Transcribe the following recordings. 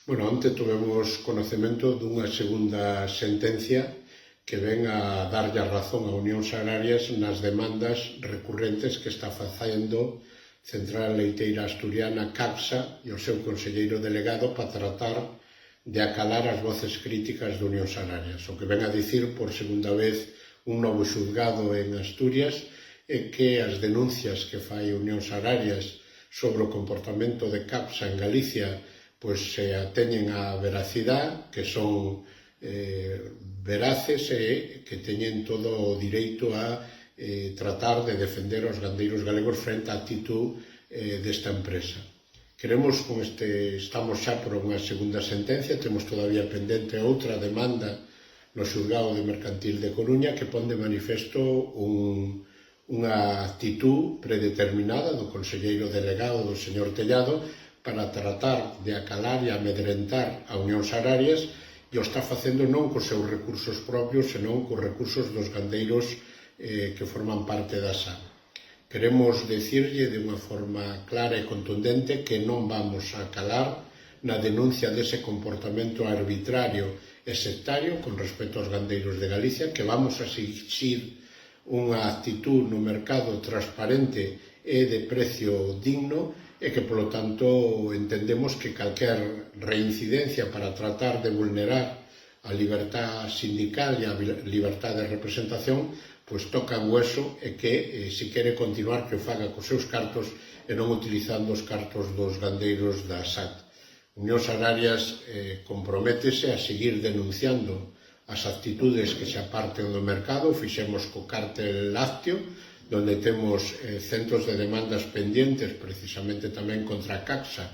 Bueno, onte tivemos conocemento dunha segunda sentencia que ven a darlle a razón a Unións Agrarias nas demandas recurrentes que está facendo Central Leiteira Asturiana, CAPSA, e o seu conselleiro delegado para tratar de acalar as voces críticas de Unións Agrarias. O que ven a dicir por segunda vez un novo xulgado en Asturias é que as denuncias que fai Unións Agrarias sobre o comportamento de CAPSA en Galicia pois se ateñen á veracidade, que son veraces e que teñen todo o direito a tratar de defender os gandeiros galegos frente á actitud desta empresa. Estamos xa por unha segunda sentencia, temos todavía pendente outra demanda no xulgado de Mercantil de Coruña que pon de manifesto unha actitud predeterminada do conselleiro delegado do señor Tellado para tratar de acalar e amedrentar a Unións Agrarias, e o está facendo non cos seus recursos propios, senón cos recursos dos gandeiros que forman parte da SA. Queremos dicirlle de unha forma clara e contundente que non vamos a calar na denuncia dese comportamento arbitrario e sectario con respecto aos gandeiros de Galicia, que vamos a exigir unha actitud no mercado transparente e de precio digno, e que, polo tanto, entendemos que calquer reincidencia para tratar de vulnerar a libertad sindical e a libertad de representación, pois toca en hueso e que, se quere continuar, que o faga cos seus cartos e non utilizando os cartos dos gandeiros da SAT. Unións Agrarias comprométese a seguir denunciando as actitudes que se aparten do mercado. Fixemos co cártel lácteo, donde temos centos de demandas pendientes, precisamente tamén contra a CAPSA,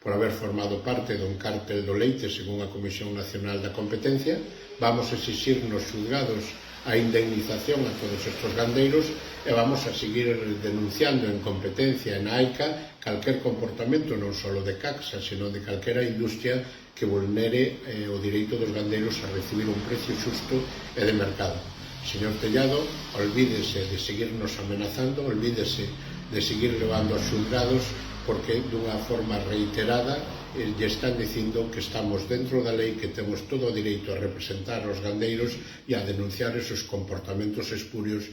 por haber formado parte dun cártel do leite, según a Comisión Nacional da Competencia. Vamos a exixir nos xulgados a indemnización a todos estes gandeiros e vamos a seguir denunciando en competencia en AICA calquer comportamento non só de CAPSA, senón de calquera industria que vulnere o direito dos gandeiros a recibir un precio xusto e de mercado. Señor Tellado, olvídese de seguirnos amenazando, olvídese de seguir levando aos xulgados, porque dunha forma reiterada lle están dicindo que estamos dentro da lei, que temos todo o direito a representar aos gandeiros e a denunciar esos comportamentos espurios